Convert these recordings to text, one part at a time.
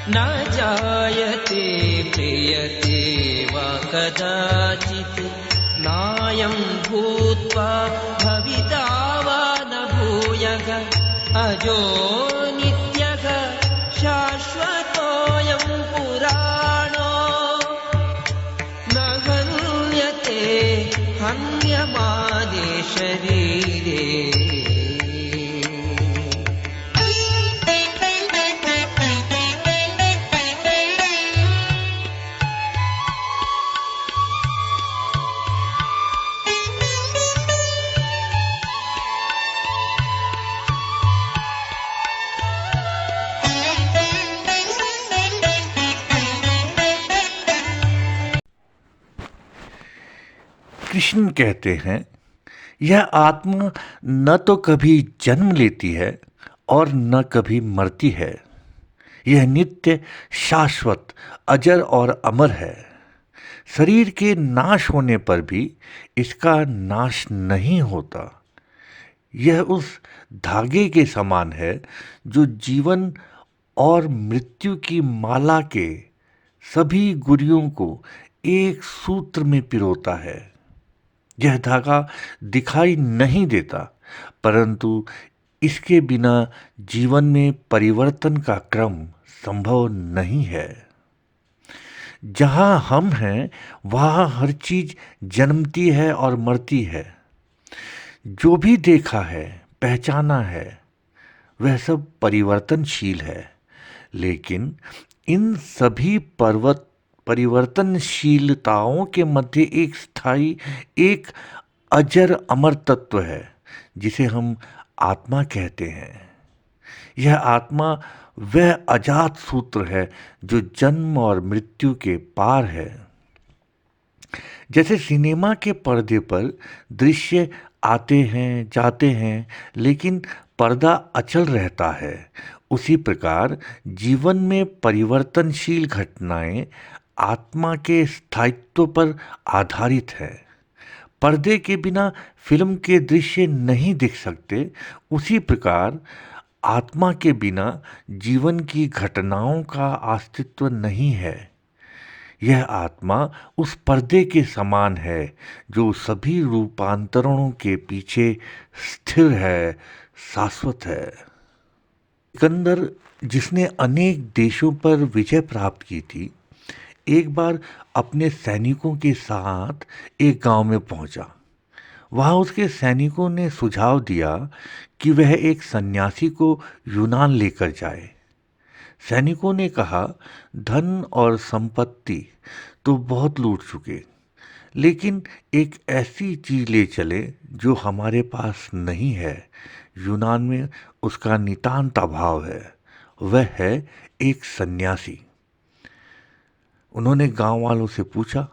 न जायते प्रियते वा कदाचित् नायं भूत्वा भविता वा न भूयः अजो नित्यः शाश्वतोऽयं पुराणो न हन्यते हन्यमाने शरीरे। कृष्ण कहते हैं, यह आत्मा न तो कभी जन्म लेती है और न कभी मरती है। यह नित्य, शाश्वत, अजर और अमर है। शरीर के नाश होने पर भी इसका नाश नहीं होता। यह उस धागे के समान है जो जीवन और मृत्यु की माला के सभी गुरियों को एक सूत्र में पिरोता है। यह धागा दिखाई नहीं देता, परंतु इसके बिना जीवन में परिवर्तन का क्रम संभव नहीं है। जहाँ हम हैं वहाँ हर चीज जन्मती है और मरती है। जो भी देखा है, पहचाना है, वह सब परिवर्तनशील है। लेकिन इन सभी परिवर्तनशीलताओं के मध्य एक स्थायी, एक अजर अमर तत्व है जिसे हम आत्मा कहते हैं। यह आत्मा वह अजात सूत्र है जो जन्म और मृत्यु के पार है। जैसे सिनेमा के पर्दे पर दृश्य आते हैं, जाते हैं, लेकिन पर्दा अचल रहता है, उसी प्रकार जीवन में परिवर्तनशील घटनाएं आत्मा के स्थायित्व पर आधारित है। पर्दे के बिना फिल्म के दृश्य नहीं दिख सकते, उसी प्रकार आत्मा के बिना जीवन की घटनाओं का अस्तित्व नहीं है। यह आत्मा उस पर्दे के समान है जो सभी रूपांतरणों के पीछे स्थिर है, शाश्वत है। सिकंदर, जिसने अनेक देशों पर विजय प्राप्त की थी, एक बार अपने सैनिकों के साथ एक गांव में पहुंचा। वहां उसके सैनिकों ने सुझाव दिया कि वह एक सन्यासी को यूनान लेकर जाए। सैनिकों ने कहा, धन और संपत्ति तो बहुत लूट चुके, लेकिन एक ऐसी चीज ले चले जो हमारे पास नहीं है। यूनान में उसका नितांत अभाव है, वह है एक सन्यासी। उन्होंने गांव वालों से पूछा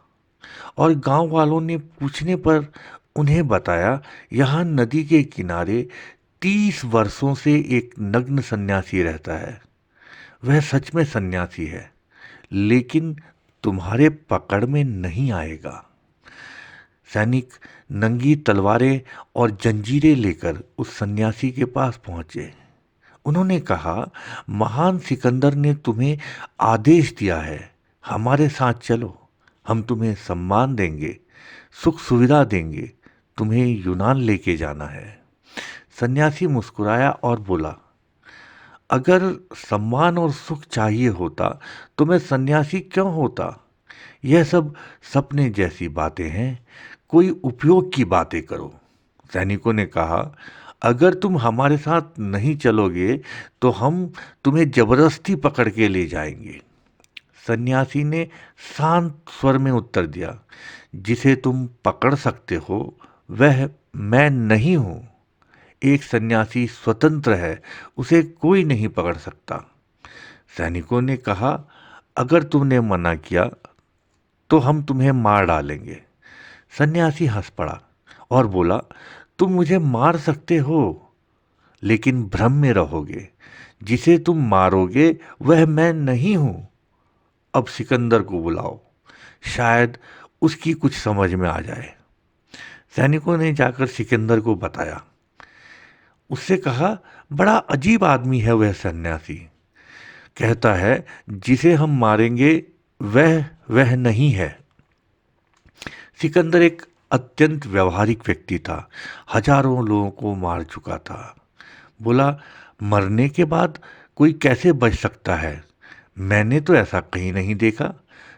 और गांव वालों ने पूछने पर उन्हें बताया, यहाँ नदी के किनारे 30 वर्षों से एक नग्न सन्यासी रहता है। वह सच में सन्यासी है, लेकिन तुम्हारे पकड़ में नहीं आएगा। सैनिक नंगी तलवारें और जंजीरें लेकर उस सन्यासी के पास पहुंचे। उन्होंने कहा, महान सिकंदर ने तुम्हें आदेश दिया है, हमारे साथ चलो, हम तुम्हें सम्मान देंगे, सुख सुविधा देंगे, तुम्हें यूनान लेके जाना है। सन्यासी मुस्कुराया और बोला, अगर सम्मान और सुख चाहिए होता तो मैं सन्यासी क्यों होता? यह सब सपने जैसी बातें हैं, कोई उपयोग की बातें करो। सैनिकों ने कहा, अगर तुम हमारे साथ नहीं चलोगे तो हम तुम्हें जबरदस्ती पकड़ के ले जाएंगे। सन्यासी ने शांत स्वर में उत्तर दिया, जिसे तुम पकड़ सकते हो वह मैं नहीं हूं। एक सन्यासी स्वतंत्र है, उसे कोई नहीं पकड़ सकता। सैनिकों ने कहा, अगर तुमने मना किया तो हम तुम्हें मार डालेंगे। सन्यासी हंस पड़ा और बोला, तुम मुझे मार सकते हो, लेकिन भ्रम में रहोगे। जिसे तुम मारोगे वह मैं नहीं हूं। अब सिकंदर को बुलाओ, शायद उसकी कुछ समझ में आ जाए। सैनिकों ने जाकर सिकंदर को बताया। उससे कहा, बड़ा अजीब आदमी है वह सन्यासी। कहता है जिसे हम मारेंगे वह नहीं है। सिकंदर एक अत्यंत व्यवहारिक व्यक्ति था, हजारों लोगों को मार चुका था। बोला, मरने के बाद कोई कैसे बच सकता है? मैंने तो ऐसा कहीं नहीं देखा।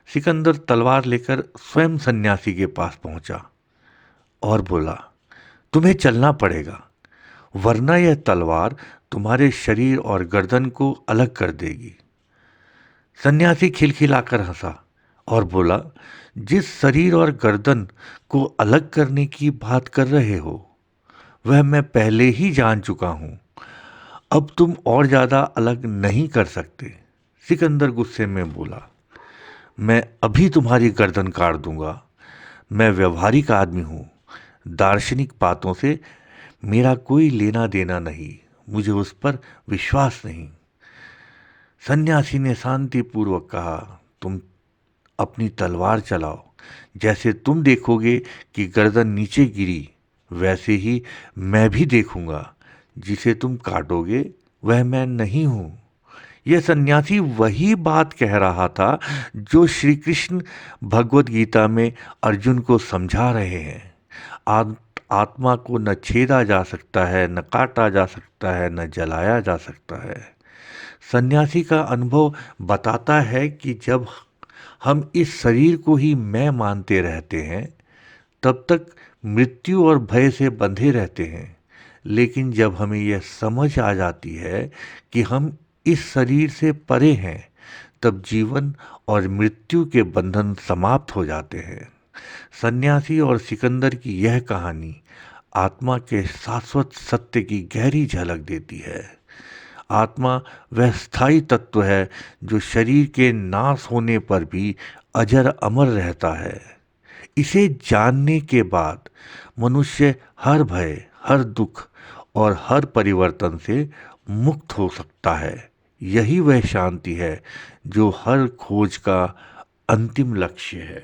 सिकंदर तलवार लेकर स्वयं सन्यासी के पास पहुंचा और बोला, तुम्हें चलना पड़ेगा, वरना यह तलवार तुम्हारे शरीर और गर्दन को अलग कर देगी। सन्यासी खिलखिलाकर हंसा और बोला, जिस शरीर और गर्दन को अलग करने की बात कर रहे हो वह मैं पहले ही जान चुका हूं। अब तुम और ज्यादा अलग नहीं कर सकते। सिकंदर गुस्से में बोला, मैं अभी तुम्हारी गर्दन काट दूंगा। मैं व्यवहारिक आदमी हूं, दार्शनिक बातों से मेरा कोई लेना देना नहीं, मुझे उस पर विश्वास नहीं। सन्यासी ने शांतिपूर्वक कहा, तुम अपनी तलवार चलाओ। जैसे तुम देखोगे कि गर्दन नीचे गिरी, वैसे ही मैं भी देखूंगा। जिसे तुम काटोगे वह मैं नहीं हूं। यह सन्यासी वही बात कह रहा था जो श्री कृष्ण भगवत गीता में अर्जुन को समझा रहे हैं। आत्मा को न छेदा जा सकता है, न काटा जा सकता है, न जलाया जा सकता है। सन्यासी का अनुभव बताता है कि जब हम इस शरीर को ही मैं मानते रहते हैं तब तक मृत्यु और भय से बंधे रहते हैं। लेकिन जब हमें यह समझ आ जाती है कि हम इस शरीर से परे हैं, तब जीवन और मृत्यु के बंधन समाप्त हो जाते हैं। सन्यासी और सिकंदर की यह कहानी आत्मा के शाश्वत सत्य की गहरी झलक देती है। आत्मा वह स्थायी तत्व है जो शरीर के नाश होने पर भी अजर अमर रहता है। इसे जानने के बाद मनुष्य हर भय, हर दुख और हर परिवर्तन से मुक्त हो सकता है। यही वह शांति है जो हर खोज का अंतिम लक्ष्य है।